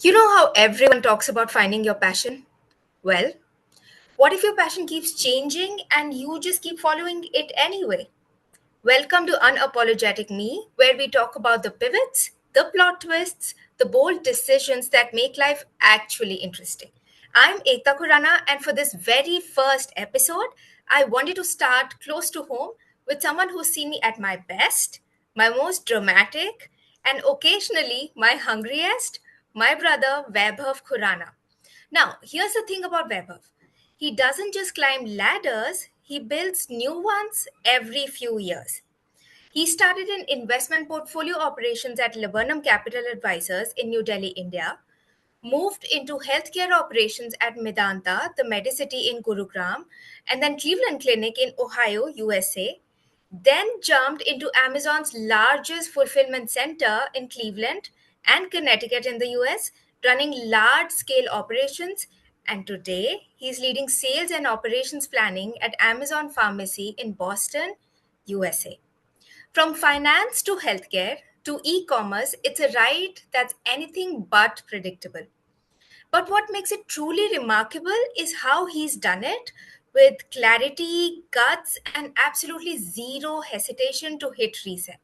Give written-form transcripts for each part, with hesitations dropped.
You know how everyone talks about finding your passion? Well, what if your passion keeps changing and you just keep following it anyway? Welcome to Unapologetic Me, where we talk about the pivots, the plot twists, the bold decisions that make life actually interesting. I'm Ekta Khurana, and for this very first episode, I wanted to start close to home with someone who's seen me at my best, my most dramatic, and occasionally my hungriest, my brother Vaibhav Khurana. Now, here's the thing about Vaibhav. He doesn't just climb ladders, he builds new ones every few years. He started in investment portfolio operations at Laburnum Capital Advisors in New Delhi, India, moved into healthcare operations at Medanta, the Medicity in Gurugram, and then Cleveland Clinic in Ohio, USA. Then jumped into Amazon's largest fulfillment center in Cleveland and Connecticut in the US, running large scale operations. And today, he's leading sales and operations planning at Amazon Pharmacy in Boston, USA. From finance to healthcare to e commerce, it's a ride that's anything but predictable. But what makes it truly remarkable is how he's done it with clarity, guts, and absolutely zero hesitation to hit reset.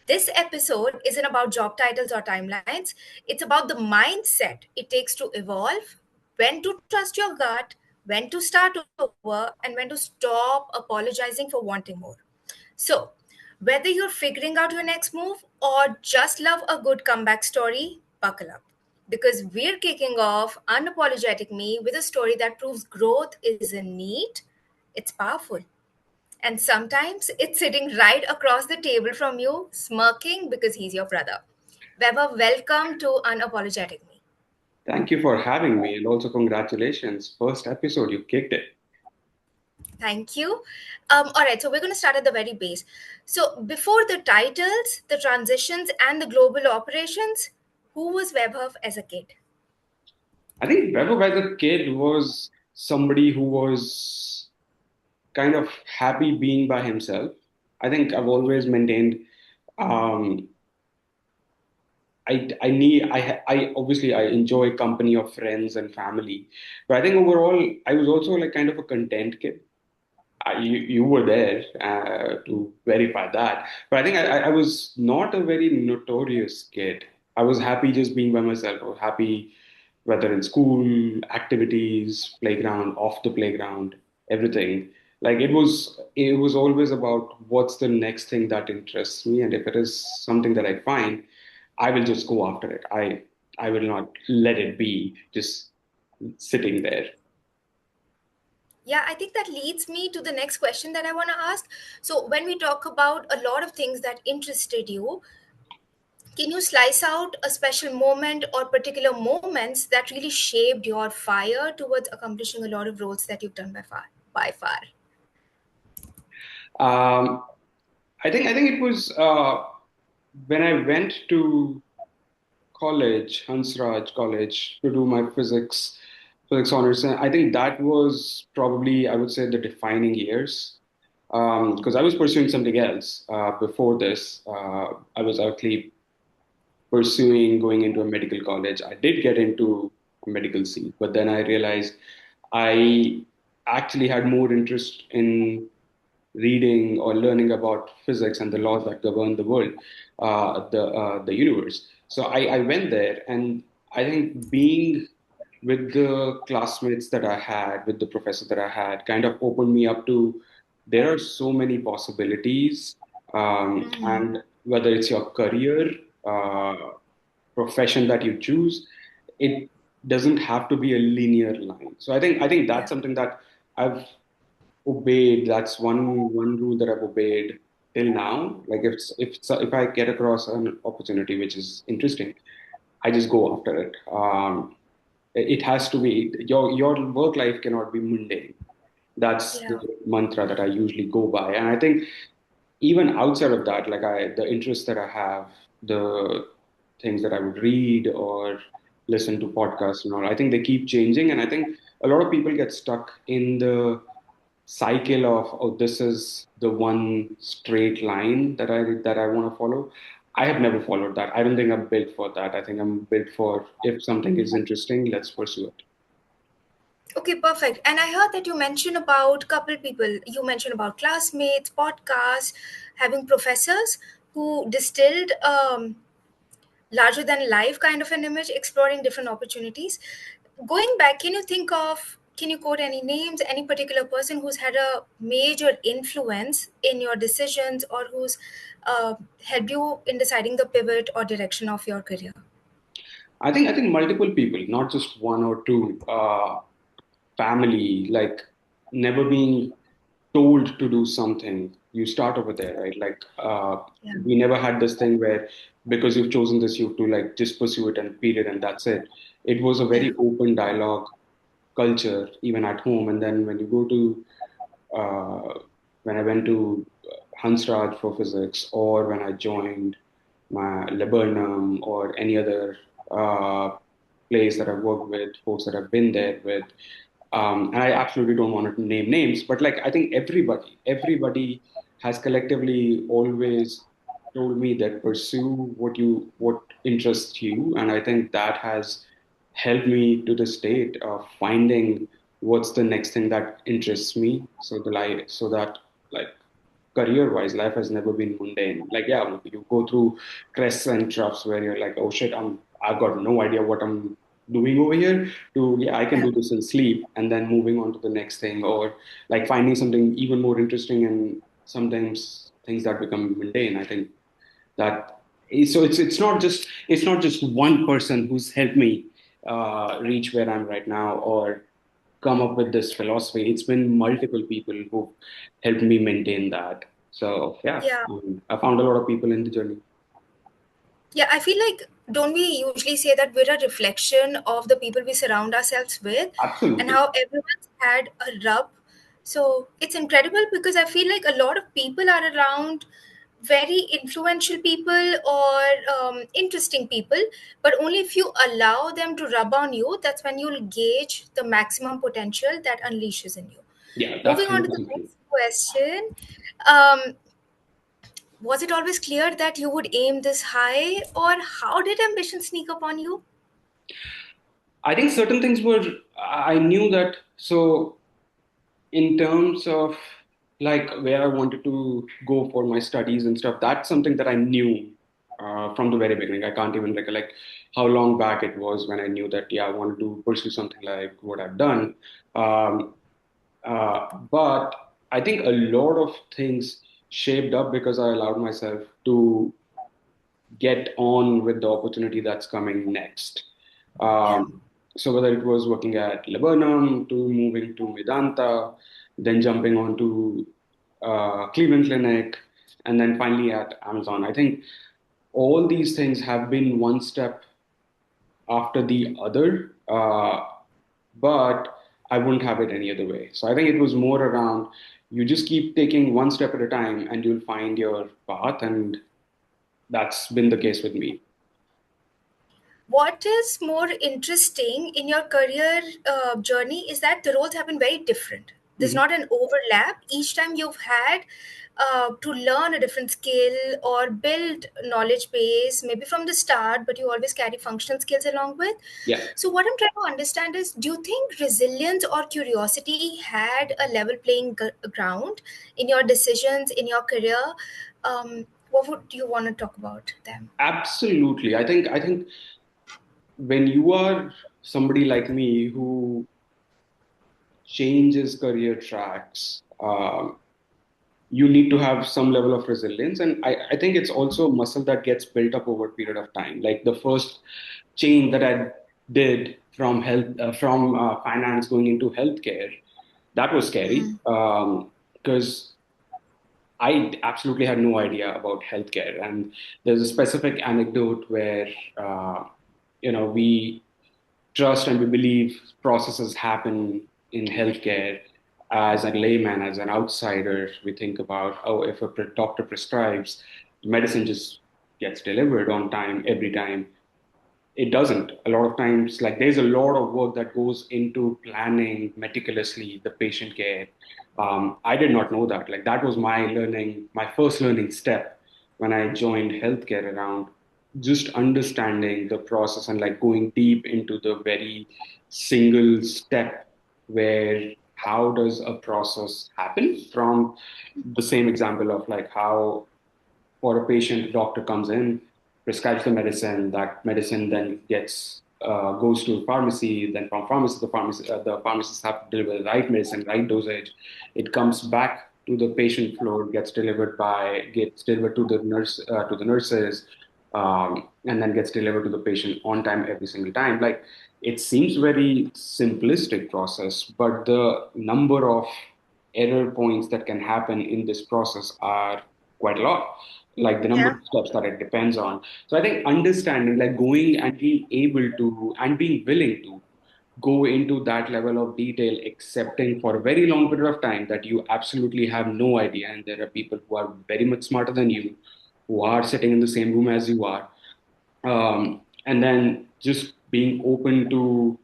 This episode isn't about job titles or timelines, it's about the mindset it takes to evolve, when to trust your gut, when to start over, and when to stop apologizing for wanting more. So, whether you're figuring out your next move or just love a good comeback story, buckle up. Because we're kicking off Unapologetic Me with a story that proves growth isn't neat, it's powerful. And sometimes it's sitting right across the table from you, smirking because he's your brother. Weber, welcome to Unapologetic Me. Thank you for having me, and also congratulations. First episode, you kicked it. Thank you. All right, so we're going to start at the very base. So, before the titles, the transitions, and the global operations, who was Vaibhav as a kid? I think Vaibhav as a kid was somebody who was kind of happy being by himself. I think I've always maintained um, I obviously I enjoy company of friends and family, but I think overall I was also like kind of a content kid. You were there to verify that. But I think I was not a very notorious kid. I was happy just being by myself. I was happy whether in school, activities, playground, off the playground, everything. Like it was always about what's the next thing that interests me. And if it is something that I find, I will just go after it. I will not let it be just sitting there. Yeah, I think that leads me to the next question that I want to ask. So, when we talk about a lot of things that interested you, can you slice out a special moment or particular moments that really shaped your fire towards accomplishing a lot of roles that you've done by far? By far. Um, I think it was when I went to college, Hansraj College, to do my physics honors. And I think that was probably, I would say, the defining years because I was pursuing something else before this. I was actually pursuing going into a medical college. I did get into a medical seat, but then I realized I actually had more interest in reading or learning about physics and the laws that govern the world, the universe. So I went there, and I think being with the classmates that I had, with the professor that I had, kind of opened me up to there are so many possibilities, and whether it's your career, uh, profession that you choose, it doesn't have to be a linear line. So I think that's Yeah. something that I've obeyed. That's one rule that I've obeyed till now. Like if I get across an opportunity which is interesting, I just go after it. It has to be your work life cannot be mundane. That's the Yeah. mantra that I usually go by, and I think even outside of that, like the interests that I have, the things that I would read or listen to podcasts and all, I think they keep changing, and I think a lot of people get stuck in the cycle of, oh, this is the one straight line that I want to follow. I have never followed that. I don't think I'm built for that. I think I'm built for if something is interesting, let's pursue it. Okay, perfect. And I heard that you mentioned about couple people. You mentioned about classmates, podcasts, having professors who distilled larger than life kind of an image, exploring different opportunities. Going back, can you quote any names, any particular person who's had a major influence in your decisions or who's helped you in deciding the pivot or direction of your career? I think multiple people, not just one or two. Family, like never being told to do something. You start over there, right? Like Yeah, we never had this thing where because you've chosen this, you have to like just pursue it and period, and that's it. It was a yeah, very open dialogue culture, even at home. And then when you go to when I went to Hansraj for physics, or when I joined my laburnum or any other uh, place that I've worked with, folks that I've been there with. And I absolutely don't want to name names, but like I think everybody has collectively always told me that pursue what interests you, and I think that has helped me to the state of finding what's the next thing that interests me. So that like career wise, life has never been mundane. Like, yeah, you go through crests and troughs where you're like, oh shit, I've got no idea what I'm doing over here. To, yeah, I can yeah. do this in sleep, and then moving on to the next thing, or like finding something even more interesting, and sometimes things that become mundane. I think that so it's not just one person who's helped me reach where I'm right now or come up with this philosophy. It's been multiple people who helped me maintain that. So yeah, Yeah. I found a lot of people in the journey. Yeah, I feel like, don't we usually say that we're a reflection of the people we surround ourselves with and Absolutely. how everyone's had a rub? So it's incredible because I feel like a lot of people are around very influential people or interesting people, but only if you allow them to rub on you, that's when you'll gauge the maximum potential that unleashes in you. Yeah, that's Moving on to the 100% true. next question. Um, was it always clear that you would aim this high, or how did ambition sneak up on you? I think certain things were, I knew that. So in terms of like where I wanted to go for my studies and stuff, that's something that I knew from the very beginning. I can't even recollect how long back it was when I knew that, yeah, I wanted to pursue something like what I've done. Um, but I think a lot of things shaped up because I allowed myself to get on with the opportunity that's coming next. Yeah, So whether it was working at Laburnum to moving to Vedanta, then jumping on to Cleveland Clinic, and then finally at Amazon. I think all these things have been one step after the other, but I wouldn't have it any other way. So I think it was more around you just keep taking one step at a time and you'll find your path. And that's been the case with me. what is more interesting in your career journey is that the roles have been very different. There's Mhm. not an overlap. Each time you've had to learn a different skill or build knowledge base, maybe from the start, but you always carry functional skills along with. Yeah. So, what I'm trying to understand is, do you think resilience or curiosity had a level playing ground in your decisions, in your career? What would you want to talk about them? Absolutely. I think when you are somebody like me who changes career tracks, you need to have some level of resilience. And I think it's also a muscle that gets built up over a period of time. Like the first change that I did from finance going into healthcare, that was scary because I absolutely had no idea about healthcare. And there's a specific anecdote where, uh, we trust and we believe processes happen in healthcare. As a layman, as an outsider, we think about, oh, if a doctor prescribes, medicine just gets delivered on time every time. It doesn't. A lot of times, like there's a lot of work that goes into planning meticulously the patient care. I did not know that. Like that was my first learning step. when I joined healthcare around just understanding the process and like going deep into the very single step where how does a process happen from the same example of like how for a patient, doctor comes in, prescribes the medicine. That medicine then gets goes to pharmacy. Then from pharmacy, the pharmacists have to deliver the right medicine, right dosage. It comes back to the patient floor, gets delivered to the nurses, and then gets delivered to the patient on time every single time. Like it seems very simplistic process, but the number of error points that can happen in this process are quite a lot, like the number Yeah. of steps that it depends on. So I think understanding, like going and being able to and being willing to go into that level of detail, accepting for a very long period of time that you absolutely have no idea, and there are people who are very much smarter than you, who are sitting in the same room as you are, and then just being open to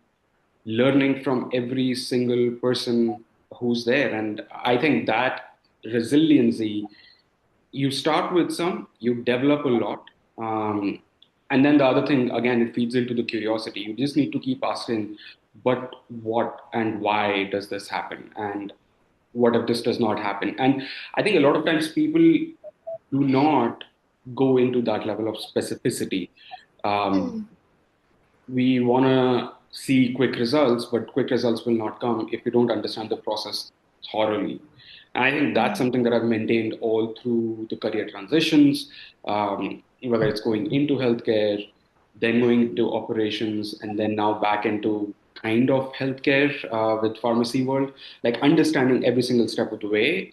learning from every single person who's there. And I think that resiliency, you start with some, you develop a lot. And then the other thing, again, it feeds into the curiosity. You just need to keep asking, but what and why does this happen? And what if this does not happen? And I think a lot of times people do not go into that level of specificity. Um, we want to see quick results, but quick results will not come if you don't understand the process thoroughly. And I think that's something that I've maintained all through the career transitions, whether it's going into healthcare, then going into operations, and then now back into kind of healthcare with pharmacy world, like understanding every single step of the way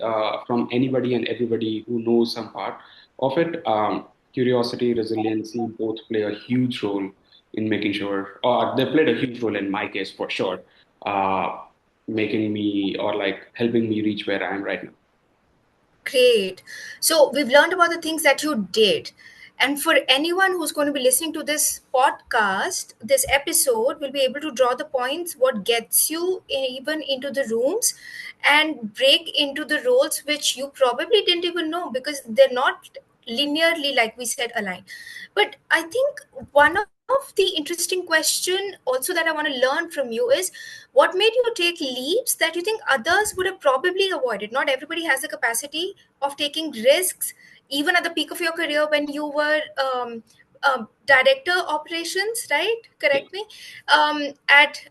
from anybody and everybody who knows some part of it. Curiosity, resiliency both play a huge role in making sure, or they played a huge role in my case for sure, uh, making me or like helping me reach where I am right now. Great. So we've learned about the things that you did. And for anyone who's going to be listening to this podcast, this episode will be able to draw the points, what gets you even into the rooms and break into the roles which you probably didn't even know because they're not linearly, like we said, aligned. But I think one of the interesting question also that I want to learn from you is what made you take leaps that you think others would have probably avoided? Not everybody has the capacity of taking risks, even at the peak of your career when you were director operations, right? Yeah. Correct me. At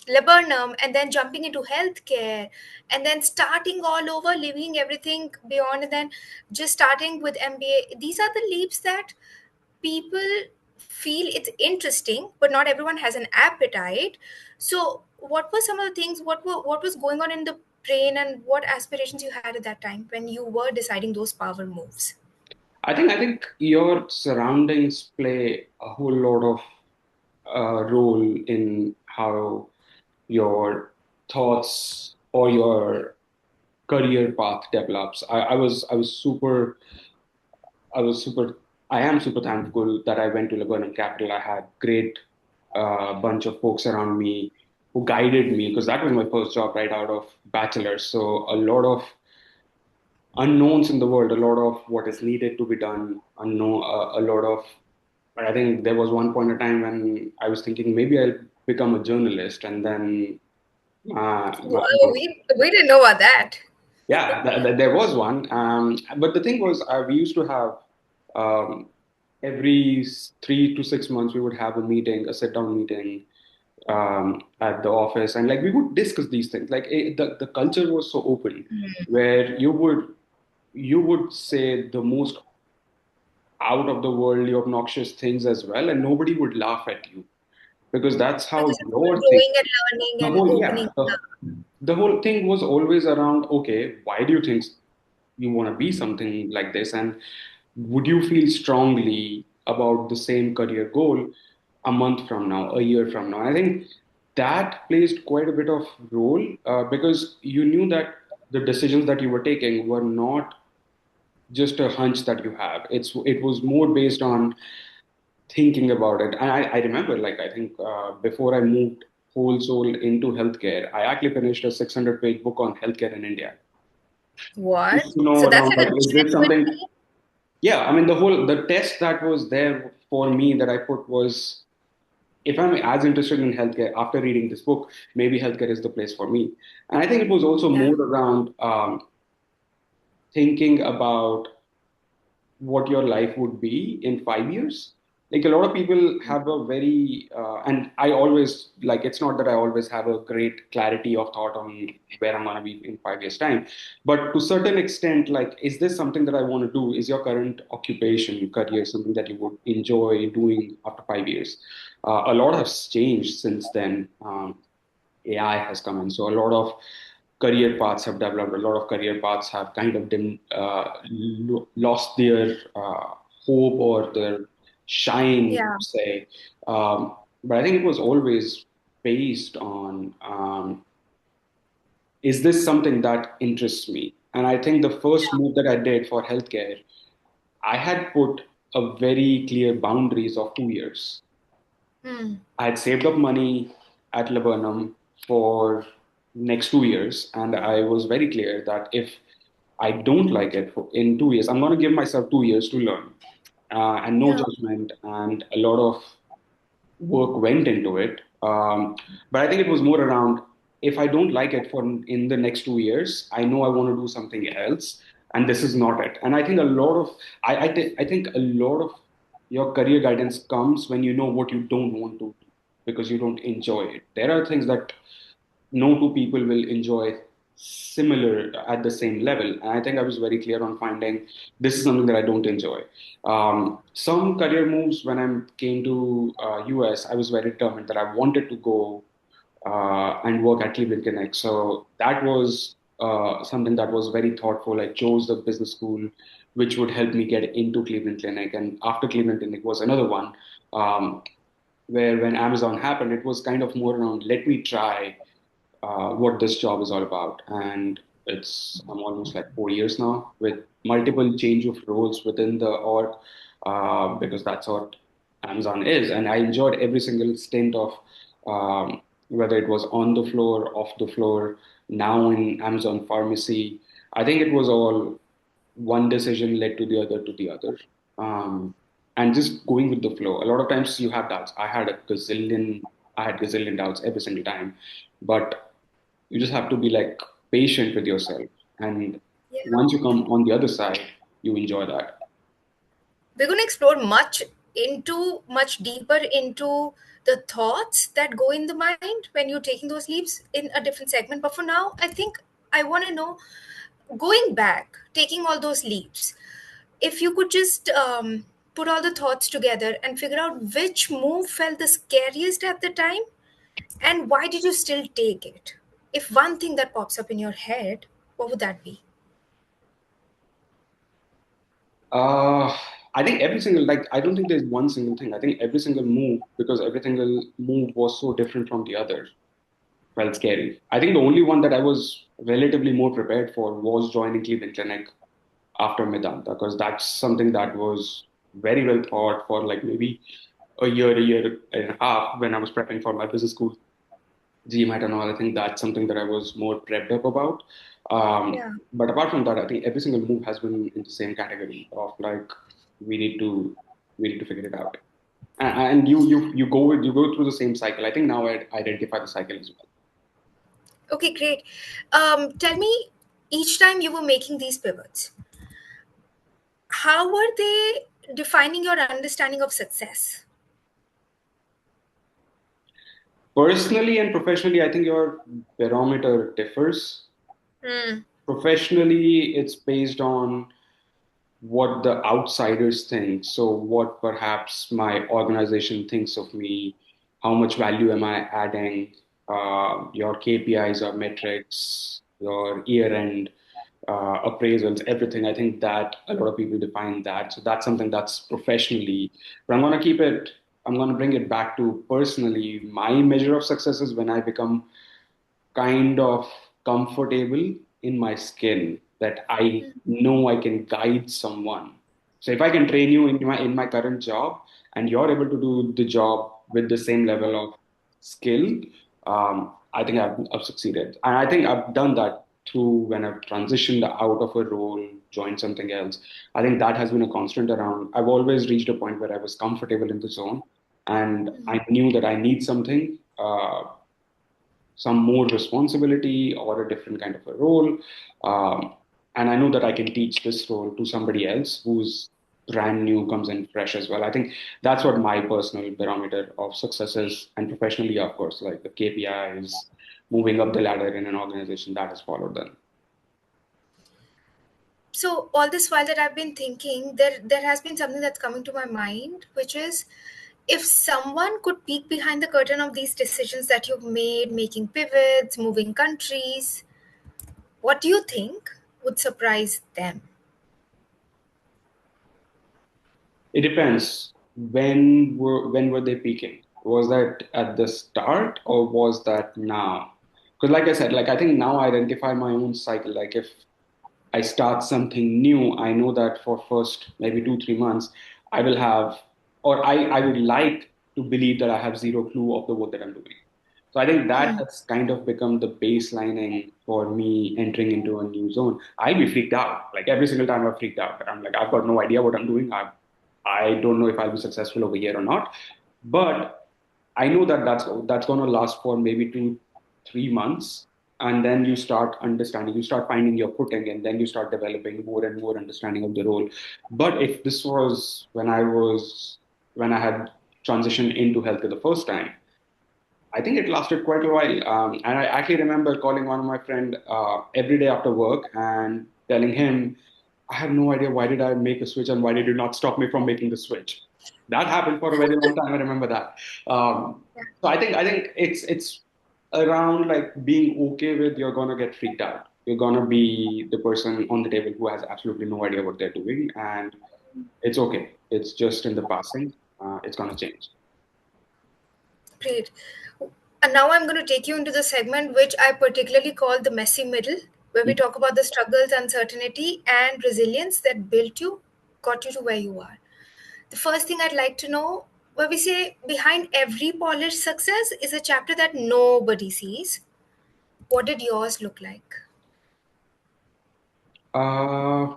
Laburnum, and then jumping into healthcare, and then starting all over, leaving everything beyond, and then just starting with MBA. These are the leaps that people feel it's interesting, but not everyone has an appetite. So what were some of the things, what was going on in the brain, and what aspirations you had at that time when you were deciding those power moves? I think your surroundings play a whole lot of role in how your thoughts or your career path develops. I was super, I am super thankful that I went to Laburnum Capital. I had great bunch of folks around me who guided me because that was my first job right out of bachelor's. So a lot of unknowns in the world, a lot of what is needed to be done, unknown, a lot of. But I think there was one point in time when I was thinking maybe I'll become a journalist, and then Wow, we didn't know about that. yeah, there was one. But the thing was, we used to have um, every 3 to 6 months we would have a meeting, a sit down meeting at the office, and like we would discuss these things. Like the culture was so open, where you would say the most out of the worldly obnoxious things as well, and nobody would laugh at you because that's how Because it's about your thing. growing and learning The and whole opening yeah, the whole thing was always around. Okay, why do you think you want to be something like this, and would you feel strongly about the same career goal a month from now, a year from now? I think that plays quite a bit of role because you knew that the decisions that you were taking were not just a hunch that you have. It was more based on thinking about it. And I remember, like, I think before I moved whole soul into healthcare, I actually finished a 600-page book on healthcare in India. what. Just to know So that's around, like like, a is this something? genuinely Yeah, I mean, the test that was there for me that I put was, if I'm as interested in healthcare after reading this book, maybe healthcare is the place for me. And I think it was also Yeah. more around thinking about what your life would be in 5 years. Like a lot of people have a very, and I always like, it's not that I always have a great clarity of thought on where I'm going to be in 5 years' time. But to certain extent, like, is this something that I want to do? Is your current occupation, career, something that you would enjoy doing after 5 years? A lot has changed since then. AI has come in. So a lot of career paths have developed. A lot of career paths have kind of lost their hope or their shine, Yeah. say. But I think it was always based on, is this something that interests me? And I think the first move that I did for healthcare, I had put a very clear boundaries of 2 years. Hmm. I had saved up money at Laburnum for next 2 years, and I was very clear that if I don't like it in 2 years, I'm going to give myself 2 years to learn, and no Yeah. judgment, and a lot of work went into it. But I think it was more around, if I don't like it for in the next 2 years, I know I want to do something else, and this is not it. And I think a lot of I think a lot of your career guidance comes when you know what you don't want to do because you don't enjoy it. There are things that no two people will enjoy similar at the same level. And I think I was very clear on finding this is something that I don't enjoy. Some career moves when I came to US, I was very determined that I wanted to go and work at Cleveland Clinic. So that was something that was very thoughtful. I chose the business school which would help me get into Cleveland Clinic. And after Cleveland Clinic was another one. Where when Amazon happened, it was kind of more around let me try what this job is all about. And I'm almost like 4 years now with multiple change of roles within the org because that's what Amazon is. And I enjoyed every single stint of whether it was on the floor, off the floor, now in Amazon pharmacy. I think it was all one decision led to the other. Um, and just going with the flow. A lot of times you have doubts. I had gazillion doubts every single time. But you just have to be like patient with yourself. And Yeah. once you come on the other side, you enjoy that. We're going to explore much deeper into the thoughts that go in the mind when you're taking those leaps in a different segment. But for now, I think I want to know, going back, taking all those leaps, if you could just put all the thoughts together and figure out which move felt the scariest at the time and why did you still take it? If one thing that pops up in your head, what would that be? Uh, I think every single, like, I don't think there's one single thing. I think every single move, because every single move was so different from the other, felt scary. I think the only one that I was relatively more prepared for was joining Cleveland Clinic after Medanta, because that's something that was very well thought for like maybe a year and a half when I was prepping for my business school GMAT and all. I think that's something that I was more prepped up about. Yeah. But apart from that, I think every single move has been in the same category of like we need to we need to figure it out. And you go through the same cycle. I think now I identify the cycle as well. Okay, great. Tell me, each time you were making these pivots, how were they defining your understanding of success? Personally and professionally, I think your barometer differs. Hmm. Professionally, it's based on what the outsiders think. So, what perhaps my organization thinks of me, how much value am I adding, your KPIs or metrics, your year end appraisals, everything. I think that a lot of people define that. So, that's something that's professionally. But I'm going to bring it back to personally. My measure of success is when I become kind of comfortable in my skin that I know I can guide someone. So if I can train you in my current job and you're able to do the job with the same level of skill, I think I've succeeded. And I think I've done that through when I've transitioned out of a role, joined something else. I think that has been a constant around. I've always reached a point where I was comfortable in the zone, and I knew that I need something, some more responsibility or a different kind of a role. And I know that I can teach this role to somebody else who's brand new, comes in fresh as well. I think that's what my personal barometer of success is. And professionally, of course, like the KPIs, moving up the ladder in an organization that has followed them. So all this while that I've been thinking, there has been something that's coming to my mind, which is if someone could peek behind the curtain of these decisions that you've made, making pivots, moving countries, what do you think would surprise them? It depends. When were they peaking? Was that at the start or was that now? Because like I said, like I think now I identify my own cycle. Like if I start something new, I know that for first maybe 2 3 months, I will have, or I would like to believe that I have zero clue of the work that I'm doing. So I think that Hmm. has kind of become the baselining for me entering into a new zone. I'll be freaked out. Like every single time I've freaked out. I'm like, I've got no idea what I'm doing. I don't know if I'll be successful over here or not. But I know that that's going to last for maybe 2 3 months, and then you start understanding, you start finding your footing, and then you start developing more and more understanding of the role. But if this was when I had transitioned into healthcare the first time, I think it lasted quite a while. And I actually remember calling one of my friend every day after work and telling him, I have no idea why did I make a switch and why did you not stop me from making the switch? That happened for a very long time. I remember that. So I think it's around like being okay with you're gonna get freaked out. You're gonna be the person on the table who has absolutely no idea what they're doing, and it's okay. It's just in the passing. It's gonna change. Great. And now I'm going to take you into the segment which I particularly call the messy middle, where we talk about the struggles, uncertainty, and resilience that built you, got you to where you are. The first thing I'd like to know, where we say behind every polished success is a chapter that nobody sees. What did yours look like? Uh,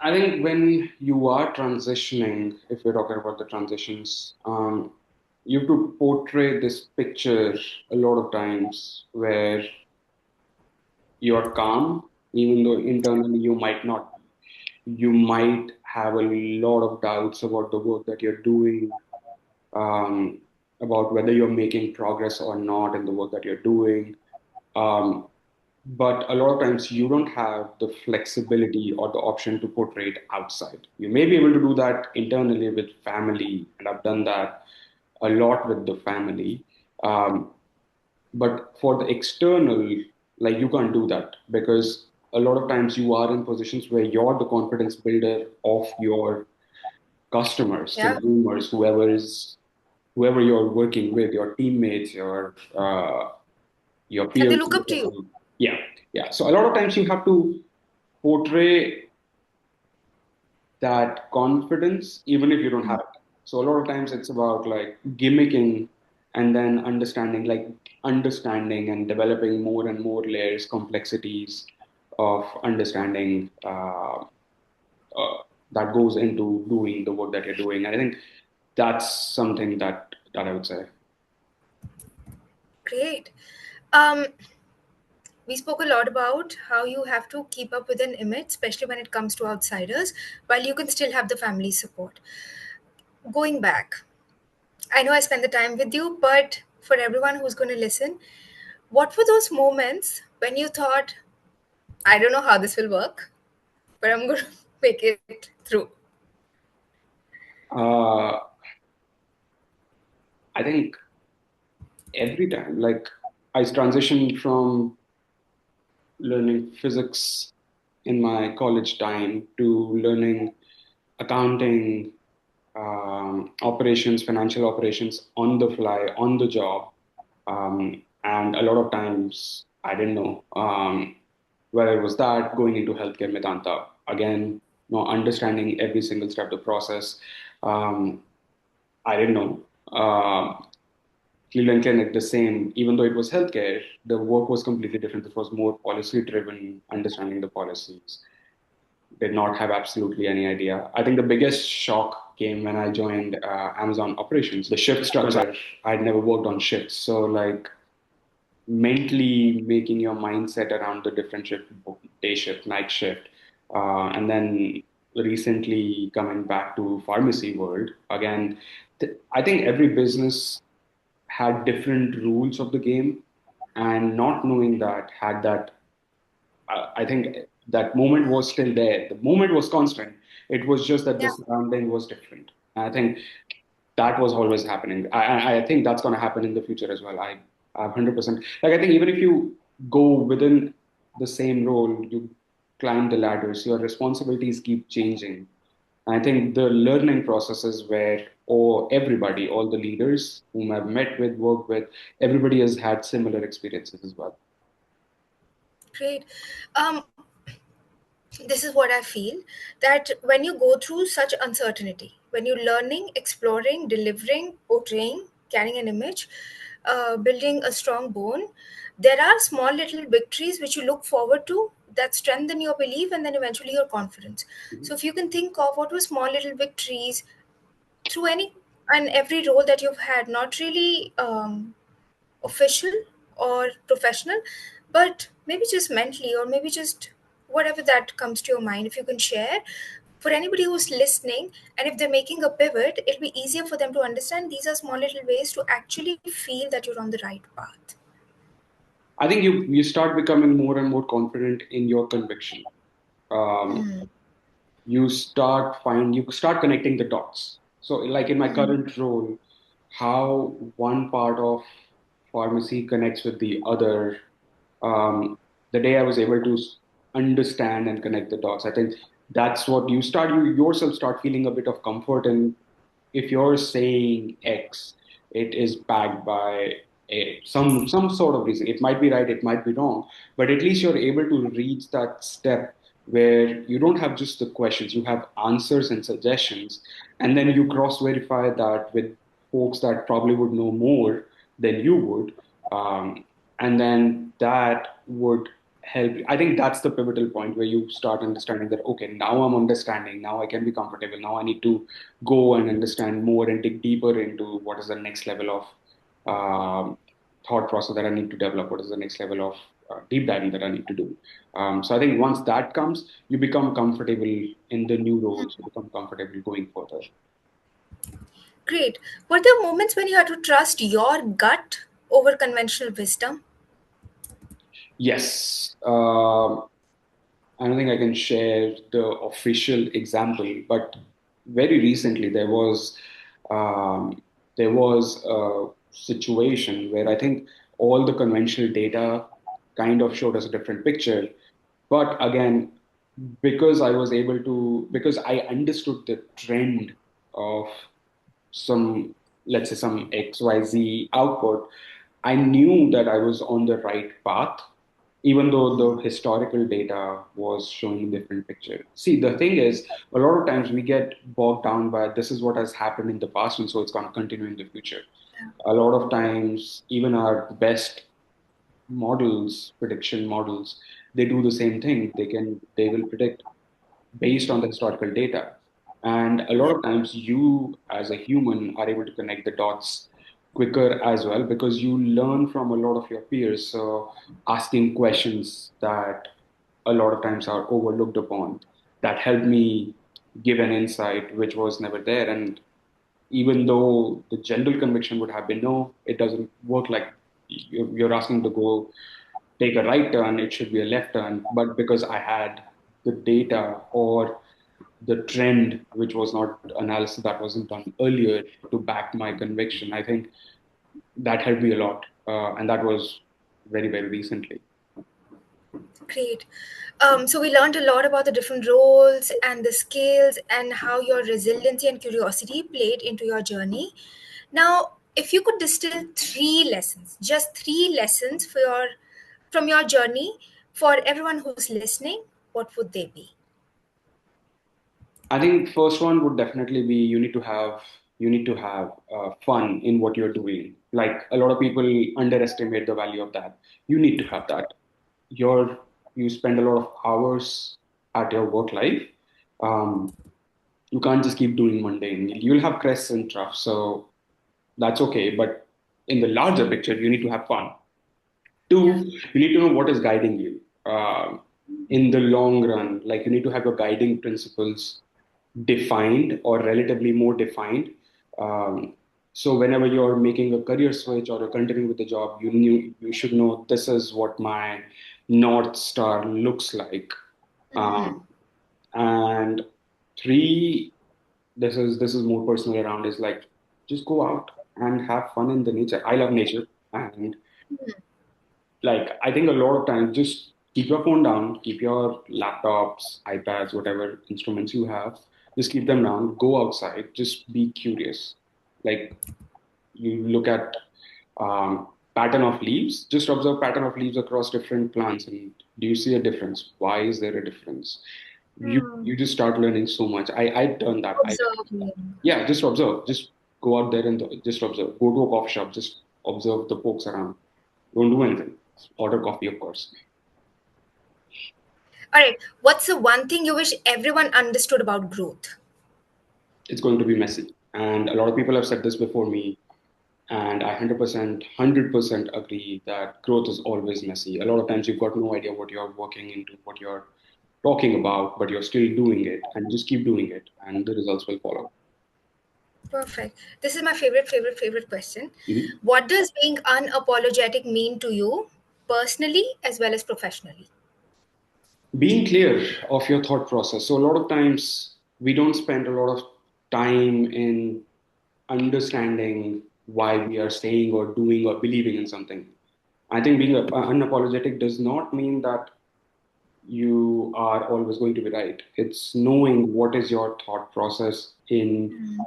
I think when you are transitioning, if we're talking about the transitions, you have to portray this picture a lot of times where you're calm, even though internally you might not be. You might have a lot of doubts about the work that you're doing, um, about whether you're making progress or not in the work that you're doing. Um, but a lot of times you don't have the flexibility or the option to portray it outside. You may be able to do that internally with family, and I've done that a lot with the family. Um, but for the external, like you can't do that because a lot of times you are in positions where you're the confidence builder of your customers, Yeah. consumers, whoever you're working with, your teammates, your And they peers in look the up to you. company. Yeah, yeah. So a lot of times you have to portray that confidence even if you don't have it. So a lot of times it's about like gimmicking and then understanding and developing more and more layers, complexities of understanding uh, that goes into doing the work that you're doing. And I think that's something that I would say. Great. We spoke a lot about how you have to keep up with an image, especially when it comes to outsiders, while you can still have the family support. Going back, I know I spent the time with you, but for everyone who's going to listen, what were those moments when you thought, I don't know how this will work, but I'm going to make it through? Uh, I think every time, like I transitioned from learning physics in my college time to learning accounting, operations, financial operations on the fly, on the job. And a lot of times I didn't know whether it was that going into healthcare Medanta. Again, understanding every single step of the process. Um, I didn't know. Cleveland Clinic, the same, even though it was healthcare, the work was completely different. It was more policy driven, understanding the policies. Did not have absolutely any idea. I think the biggest shock came when I joined Amazon operations, the shift structure. I'd never worked on shifts. So, like, mentally making your mindset around the different shift, day shift, night shift, and then recently coming back to pharmacy world again. I think every business had different rules of the game, and not knowing that had that. I think that moment was still there. The moment was constant. It was just that the Yeah, surrounding was different. I think that was always happening. I think that's going to happen in the future as well. I 100%. Like, I think even if you go within the same role, you climb the ladders, your responsibilities keep changing. I think the learning process is where everybody, all the leaders whom I've met with, worked with, everybody has had similar experiences as well. great. Um, this is what I feel, that when you go through such uncertainty, when you're learning, exploring, delivering, portraying, carrying an image, building a strong bone, there are small little victories which you look forward to that strengthen your belief and then eventually your confidence. So if you can think of what were small little victories through any and every role that you've had, not really official or professional, but maybe just mentally or maybe just whatever that comes to your mind, if you can share for anybody who's listening. And if they're making a pivot, it'll be easier for them to understand these are small little ways to actually feel that you're on the right path. I think you start becoming more and more confident in your conviction. Um, you start connecting the dots. So, like in my current role, how one part of pharmacy connects with the other. um, the day I was able to understand and connect the dots, I think that's what you yourself start feeling a bit of comfort in. If you're saying X, it is backed by some sort of reason. It might be right, it might be wrong, but at least you're able to reach that step where you don't have just the questions, you have answers and suggestions, and then you cross verify that with folks that probably would know more than you would. And then that would help. I think that's the pivotal point where you start understanding that, okay, now I'm understanding, now I can be comfortable, now I need to go and understand more and dig deeper into what is the next level of thought process that I need to develop, what is the next level of deep diving that I need to do. So I think once that comes, you become comfortable in the new roles, you become comfortable going further. Great. Were there moments when you had to trust your gut over conventional wisdom? Yes. I don't think I can share the official example, but very recently um, there was a situation where I think all the conventional data kind of showed us a different picture. But again, because I understood the trend of some, let's say, some XYZ output, I knew that I was on the right path, even though the historical data was showing a different picture. See, the thing is, a lot of times we get bogged down by this is what has happened in the past, and so it's going to continue in the future. A lot of times, even our best models, prediction models, they do the same thing. They will predict based on the historical data. And a lot of times, you as a human are able to connect the dots quicker as well because you learn from a lot of your peers. So, asking questions that a lot of times are overlooked upon that helped me give an insight which was never there. And even though the general conviction would have been no, it doesn't work like you're asking to go take a right turn, it should be a left turn. But because I had the data or the trend, which was not analysis that wasn't done earlier to back my conviction, I think that helped me a lot. And that was very, very recently. Great. So we learned a lot about the different roles and the skills and how your resiliency and curiosity played into your journey. Now, if you could distill three lessons, just three lessons from your journey for everyone who's listening, what would they be? I think first one would definitely be you need to have you need to have fun in what you're doing. Like a lot of people underestimate the value of that. You need to have that. You're you spend a lot of hours at your work life. Um, you can't just keep doing mundane. You'll have crests and troughs, so that's okay. But in the larger picture, you need to have fun. Yeah. Two, you need to know what is guiding you in the long run. Like you need to have your guiding principles defined or relatively more defined. Um, so whenever you're making a career switch or you're continuing with the job, you should know this is what my North Star looks like. Um, and three, this is more personal around is like just go out and have fun in the nature. I love nature, and like I think a lot of times just keep your phone down, keep your laptops, iPads, whatever instruments you have, just keep them down, go outside, just be curious. Like you look at pattern of leaves, just observe pattern of leaves across different plants, and do you see a difference? Why is there a difference? You just start learning so much. I've done that. I Observing. Yeah, just observe. Just go out there and just observe. Go to a coffee shop, just observe the folks around. Don't do anything. Order coffee, of course. All right. What's the one thing you wish everyone understood about growth? It's going to be messy. And a lot of people have said this before me, and I 100% agree that growth is always messy. A lot of times you've got no idea what you're working into, what you're talking about, but you're still doing it, and just keep doing it, and the results will follow. Perfect. This is my favorite question. Mhm. What does being unapologetic mean to you personally as well as professionally? Being clear of your thought process. So, a lot of times we don't spend a lot of time in understanding why we are saying or doing or believing in something. I think being unapologetic does not mean that you are always going to be right. It's knowing what is your thought process in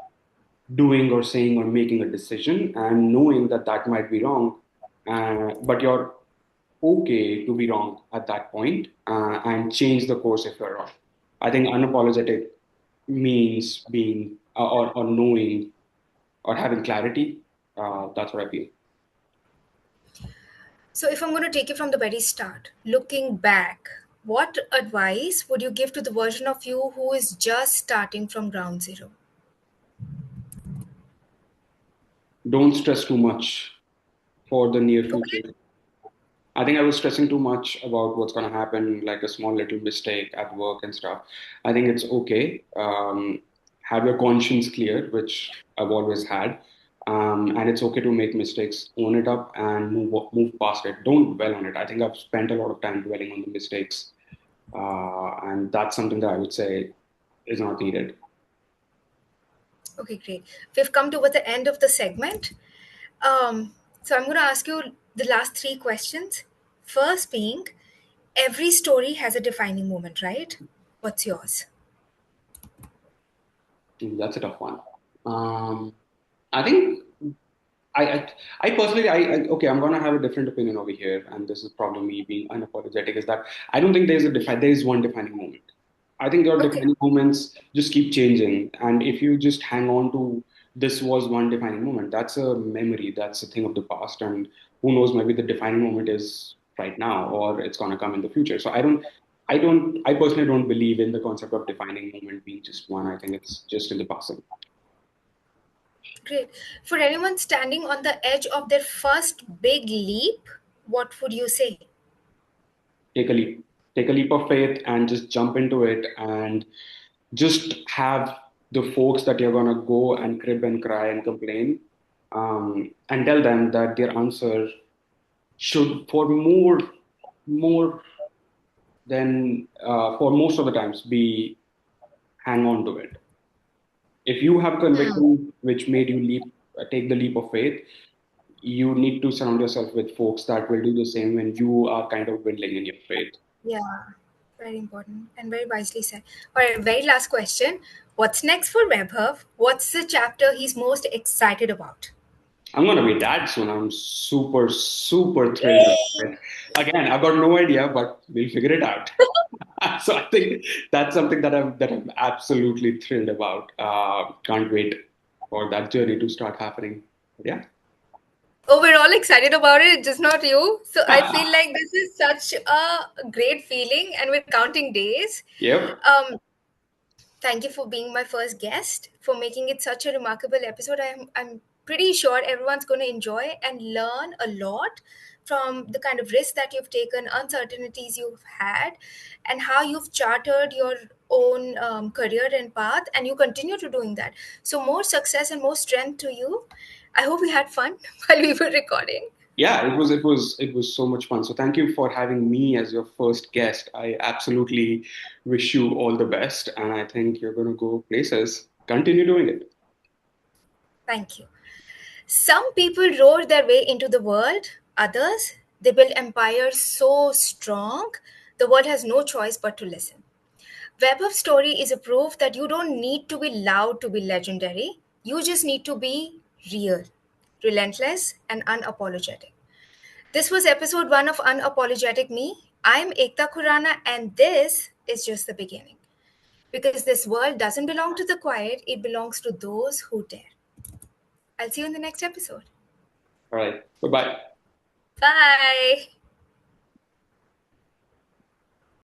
doing or saying or making a decision and knowing that that might be wrong, but you're okay to be wrong at that point and change the course if you're wrong. I think unapologetic means being or knowing or having clarity. That's what I feel. So, if I'm going to take it from the very start, looking back, what advice would you give to the version of you who is just starting from ground zero? Don't stress too much for the near Okay. future. I think I was stressing too much about what's going to happen, like a small little mistake at work and stuff. I think it's okay. Have your conscience clear, which I've always had. And it's okay to make mistakes, own it up, and move past it. Don't dwell on it. I think I've spent a lot of time dwelling on the mistakes, and that's something that I would say is not needed. Okay, great. We've come towards the end of the segment. So, I'm going to ask you the last three questions. First being, every story has a defining moment, right? What's yours? That's a tough one. Um, I think I personally, okay, I'm gonna have a different opinion over here, and this is probably me being unapologetic. Is that I don't think there is one defining moment. I think your Okay, defining moments just keep changing, and if you just hang on to this was one defining moment, that's a memory, that's a thing of the past, and who knows, maybe the defining moment is right now, or it's gonna come in the future. So I personally don't believe in the concept of defining moment being just one. I think it's just in the passing. great. For anyone standing on the edge of their first big leap, what would you say? Take a leap of faith and just jump into it and just have the folks that you're going to go and crib and cry and complain and tell them that their answer should for more than for most of the times be hang on to it. If you have conviction which made you take the leap of faith, you need to surround yourself with folks that will do the same when you are kind of dwindling in your faith. Yeah, very important and very wisely said. All right, very last question. What's next for Vaibhav? What's the chapter he's most excited about? I'm gonna be dad soon. I'm super thrilled Yay! about it. Again, I've got no idea, but we'll figure it out. So I think that's something that I'm absolutely thrilled about. Can't wait. for that journey to start happening. But yeah. Oh, we're all excited about it, just not you. So I feel like this is such a great feeling, and we're counting days. Yep. Um, Thank you for being my first guest, for making it such a remarkable episode. I'm pretty sure everyone's going to enjoy and learn a lot from the kind of risks that you've taken, uncertainties you've had, and how you've chartered your own career and path, and you continue to doing that. So more success and more strength to you. I hope we had fun while we were recording. Yeah, it was so much fun. So thank you for having me as your first guest. I absolutely wish you all the best, and I think you're going to go places. Continue doing it. Thank you. Some people roar their way into the world, others, they build empires so strong, the world has no choice but to listen. Vaibhav's story is a proof that you don't need to be loud to be legendary. You just need to be real, relentless, and unapologetic. This was episode 1 of Unapologetic Me. I'm Ekta Khurana, and this is just the beginning. Because this world doesn't belong to the quiet, it belongs to those who dare. I'll see you in the next episode. All right. Bye bye. Bye.